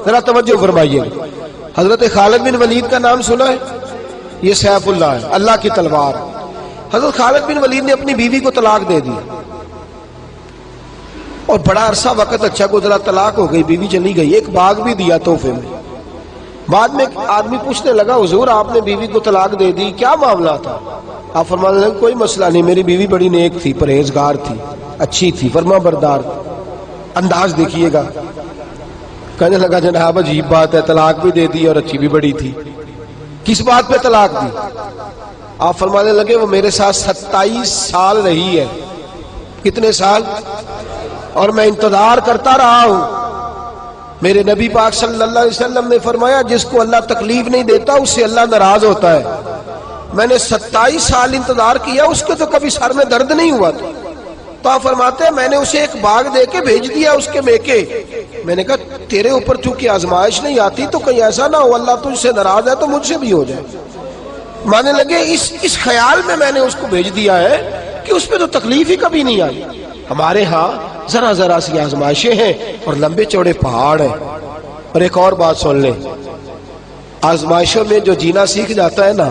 ذرا توجہ فرمائیے. حضرت خالد بن ولید کا نام سنا ہے؟ یہ سیف اللہ ہے، اللہ کی تلوار. حضرت خالد بن ولید نے اپنی بیوی کو طلاق دے دی اور بڑا عرصہ وقت اچھا گزرا، طلاق ہو گئی، بیوی چلی گئی. ایک باغ بھی دیا تحفے میں. بعد میں ایک آدمی پوچھنے لگا حضور آپ نے بیوی کو طلاق دے دی، کیا معاملہ تھا؟ آپ فرمانے لگے کوئی مسئلہ نہیں، میری بیوی بڑی نیک تھی، پرہیزگار تھی، اچھی تھی، فرما بردار. انداز دیکھیے گا. کہنے لگا جناب عجیب بات ہے، طلاق بھی دے دی اور اچھی بھی بڑی تھی، کس بات پہ طلاق دی؟ آپ فرمانے لگے وہ میرے ساتھ 27 سال رہی ہے. کتنے سال؟ اور میں انتظار کرتا رہا ہوں. میرے نبی پاک صلی اللہ علیہ وسلم نے فرمایا جس کو اللہ تکلیف نہیں دیتا اس سے اللہ ناراض ہوتا ہے. میں نے 27 سال انتظار کیا، اس کے تو کبھی سر میں درد نہیں ہوا تھا. تو آپ فرماتے ہیں میں نے اسے ایک باغ دے کے بھیج دیا اس کے میکے. میں نے کہا تیرے اوپر چونکہ آزمائش نہیں آتی تو کہیں ایسا نہ ہو اللہ تجھ سے ناراض ہے تو مجھ سے بھی ہو جائے. مانے لگے اس خیال میں نے اس کو بھیج دیا ہے کہ اس پہ تو تکلیف ہی کبھی نہیں آئی. ہمارے ہاں ذرا ذرا سی آزمائشیں ہیں اور لمبے چوڑے پہاڑ ہیں. اور ایک اور بات سن لیں، آزمائشوں میں جو جینا سیکھ جاتا ہے نا،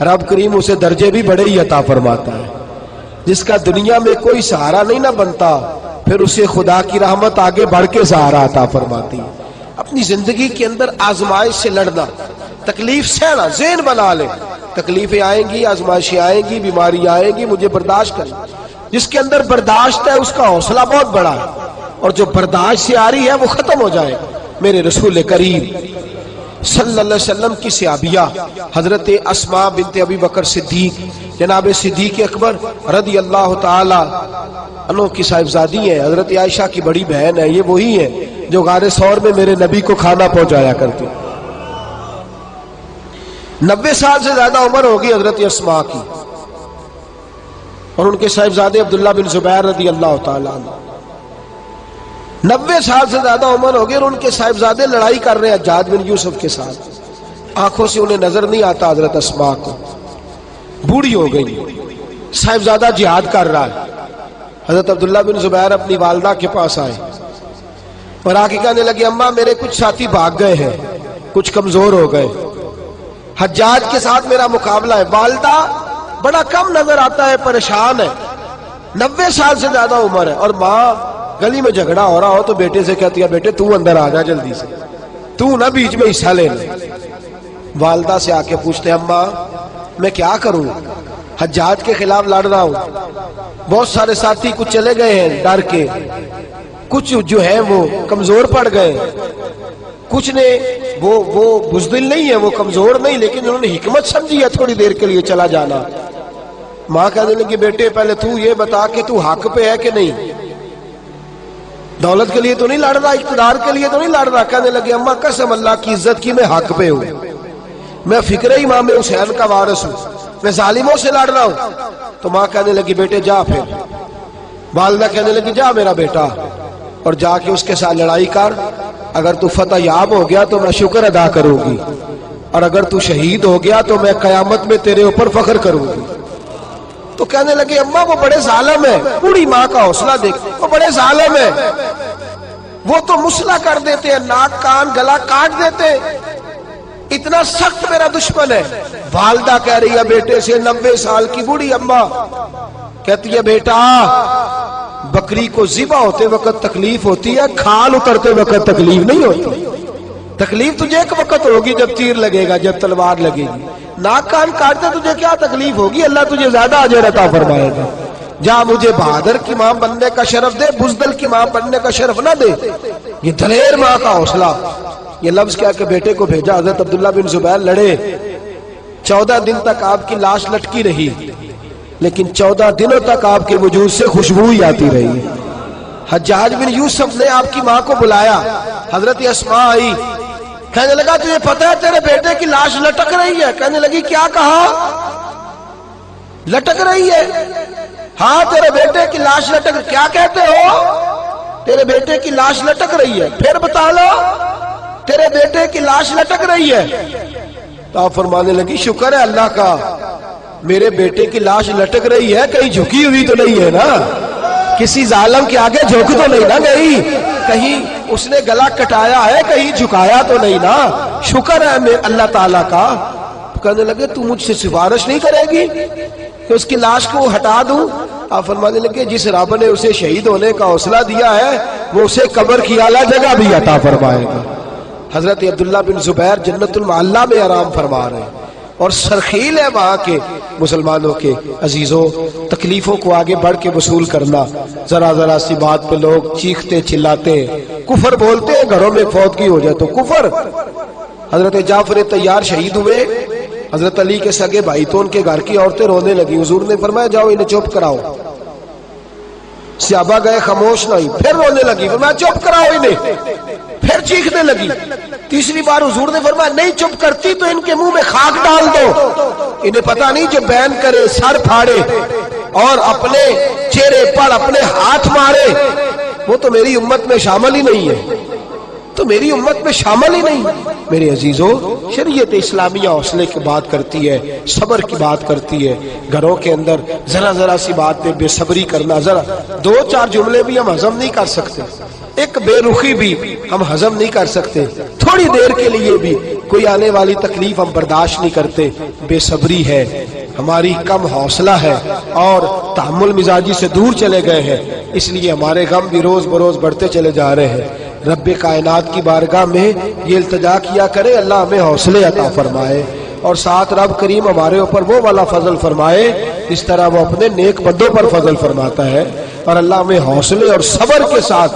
رب کریم اسے درجے بھی بڑے ہی عطا فرماتا ہے. جس کا دنیا میں کوئی سہارا نہیں نہ بنتا پھر اسے خدا کی رحمت آگے بڑھ کے سہارا عطا فرماتی ہے. اپنی زندگی کے اندر آزمائش سے لڑنا، تکلیف سہنا، ذہن بنا لے تکلیفیں آئیں گی، آزمائشیں آئیں گی، بیماری آئیں گی، مجھے برداشت کرنا. جس کے اندر برداشت ہے اس کا حوصلہ بہت بڑا ہے، اور جو برداشت سے آ رہی ہے وہ ختم ہو جائے. میرے رسول کریم صلی اللہ علیہ وسلم کی صحابیہ حضرت اسماء بنت ابی بکر صدیق، جناب صدیق اکبر رضی اللہ تعالی عنہ کی صاحبزادی ہیں، حضرت عائشہ کی بڑی بہن ہے. یہ وہی ہیں جو غار ثور میں میرے نبی کو کھانا پہنچایا کرتی. 90 سال سے زیادہ عمر ہوگی حضرت اسماء کی، اور ان کے صاحبزادے عبداللہ بن زبیر رضی اللہ تعالیٰ عنہ. 90 سال سے زیادہ عمر ہوگی اور ان کے صاحبزادے لڑائی کر رہے ہیں حجاج بن یوسف کے ساتھ. آنکھوں سے انہیں نظر نہیں آتا حضرت اسماء کو، بوڑھی ہو گئی، صاحبزادہ جہاد کر رہا ہے. حضرت عبداللہ بن زبیر اپنی والدہ کے پاس آئے اور آ کے کہنے لگے اماں میرے کچھ ساتھی بھاگ گئے ہیں، کچھ کمزور ہو گئے، حجاج کے ساتھ میرا مقابلہ ہے. والدہ بڑا کم نظر آتا ہے، پریشان ہے، 90 سال سے زیادہ عمر ہے. اور ماں گلی میں جھگڑا ہو رہا ہو تو بیٹے سے کہتی ہے بیٹے تو اندر آ جا جلدی سے، تو نہ بیچ میں حصہ لے لے. والدہ سے آ کے پوچھتے ہیں اماں میں کیا کروں، حجاج کے خلاف لڑ رہا ہوں، بہت سارے ساتھی کچھ چلے گئے ہیں ڈر کے، کچھ جو ہیں وہ کمزور پڑ گئے، کچھ نے وہ بزدل نہیں ہے، وہ کمزور نہیں، لیکن انہوں نے حکمت سمجھی ہے تھوڑی دیر کے لیے چلا جانا. ماں کہنے لگی بیٹے پہلے تو یہ بتا کہ تو حق پہ ہے کہ نہیں، دولت کے لیے تو نہیں لڑ رہا، اقتدار کے لیے تو نہیں لڑ رہا. کہنے لگے اماں قسم اللہ کی عزت کی میں حق پہ ہوں، میں فکر امام حسین کا وارث ہوں، میں ظالموں سے لڑ رہا ہوں. تو ماں کہنے لگی بیٹے جا. پھر والدہ کہنے لگی جا میرا بیٹا اور جا کے اس کے ساتھ لڑائی کر، اگر تو فتح یاب ہو گیا تو میں شکر ادا کروں گی، اور اگر تو شہید ہو گیا تو میں قیامت میں تیرے اوپر فخر کروں گی. تو کہنے لگے اماں وہ بڑے ظالم ہے، بوڑھی ماں کا حوصلہ دیکھ، وہ بڑے ظالم ہے، وہ تو مسلح کر دیتے ہیں، ناک کان گلا کاٹ دیتے، اتنا سخت میرا دشمن ہے. والدہ کہہ رہی ہے بیٹے سے، 90 سال کی بوڑھی اماں کہتی ہے بیٹا بکری کو ذبح ہوتے وقت تکلیف ہوتی ہے، کھال اترتے وقت تکلیف نہیں ہوتی. تکلیف تجھے ایک وقت ہوگی جب تیر لگے گا، جب تلوار لگے گی. ناک کان کاٹتے تجھے کیا تکلیف ہوگی، اللہ تجھے زیادہ اجر عطا فرمائے گا. جا مجھے بہادر کی ماں بننے کا شرف دے، بزدل کی ماں بننے کا شرف نہ دے. یہ دلیر ماں کا حوصلہ. یہ لفظ کیا کہ بیٹے کو بھیجا. حضرت عبداللہ بن زبیر لڑے، 14 دن تک آپ کی لاش لٹکی رہی، لیکن 14 دنوں تک آپ کے وجود سے خوشبو ہی آتی رہی. حجاج بن یوسف نے آپ کی ماں کو بلایا، حضرت اسماء آئی، کہنے لگا تجھے پتہ ہے تیرے بیٹے کی لاش لٹک رہی ہے؟ کہنے لگی کیا کہا؟ لٹک رہی ہے؟ ہاں تیرے بیٹے کی لاش لٹک. کیا کہتے ہو؟ تیرے بیٹے کی لاش لٹک رہی ہے. پھر بتا لو. تیرے بیٹے کی لاش لٹک رہی ہے. تو آپ فرمانے لگی شکر ہے اللہ کا، میرے بیٹے کی لاش لٹک رہی ہے، کہیں جھکی ہوئی تو نہیں ہے نا، کسی ظالم کے آگے جھک تو نہیں نا گئی. کہیں اس نے گلا کٹایا ہے، کہیں جھکایا تو نہیں نا، شکر ہے میں اللہ تعالیٰ کا۔ کہنے لگے تو مجھ سے سفارش نہیں کرے گی کہ اس کی لاش کو ہٹا دوں؟ آپ فرمانے لگے جس رب نے اسے شہید ہونے کا حوصلہ دیا ہے وہ اسے قبر کی اعلیٰ جگہ بھی عطا فرمائے گا۔ حضرت عبداللہ بن زبیر جنت المعلا میں آرام فرما رہے ہیں، اور سرخیل ہے وہاں کے مسلمانوں کے عزیزوں، تکلیفوں کو آگے بڑھ کے وصول کرنا۔ ذرا ذرا سی بات پہ لوگ چیختے چلاتے ہیں، کفر بولتے ہیں، گھروں میں فوتگی ہو جائے تو کفر۔ حضرت جعفر طیار شہید ہوئے، حضرت علی کے سگے بھائی تو ان کے گھر کی عورتیں رونے لگی، حضور نے فرمایا جاؤ انہیں چپ کراؤ۔ صحابہ گئے، خاموش نہیں، پھر رونے لگی، فرمایا چپ کراؤ انہیں، پھر چیخنے لگی۔ تیسری بار حضور نے فرمایا نہیں چپ کرتی تو ان کے منہ میں خاک ڈال دو، انہیں پتہ نہیں جو بین کرے، سر پھاڑے اور اپنے چہرے پر اپنے ہاتھ مارے وہ تو میری امت میں شامل ہی نہیں ہے، تو میری امت میں شامل ہی نہیں۔ میرے عزیزوں، شریعت اسلامیہ حوصلے کی بات کرتی ہے، صبر کی بات کرتی ہے۔ گھروں کے اندر ذرا ذرا سی بات پہ بے صبری کرنا، ذرا دو چار جملے بھی ہم ہضم نہیں کر سکتے، ایک بے رخی بھی ہم ہضم نہیں کر سکتے، تھوڑی دیر کے لیے بھی کوئی آنے والی تکلیف ہم برداشت نہیں کرتے۔ بے صبری ہے، ہماری کم حوصلہ ہے اور تحمل مزاجی سے دور چلے گئے ہیں، اس لیے ہمارے غم بھی روز بروز بڑھتے چلے جا رہے ہیں۔ رب کائنات کی بارگاہ میں یہ التجا کیا کرے اللہ ہمیں حوصلے عطا فرمائے، اور ساتھ رب کریم ہمارے اوپر وہ والا فضل فرمائے اس طرح وہ اپنے نیک بندوں پر فضل فرماتا ہے، اور اللہ ہمیں حوصلے اور صبر کے ساتھ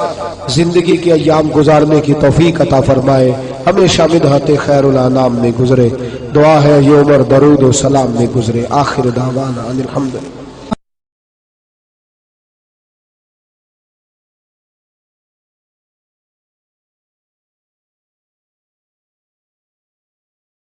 زندگی کے ایام گزارنے کی توفیق عطا فرمائے، ہمیشہ مدحت خیر الانام میں گزرے۔ دعا ہے یہ عمر درود و سلام میں گزرے۔ آخر دعوانا ان الحمدللہ۔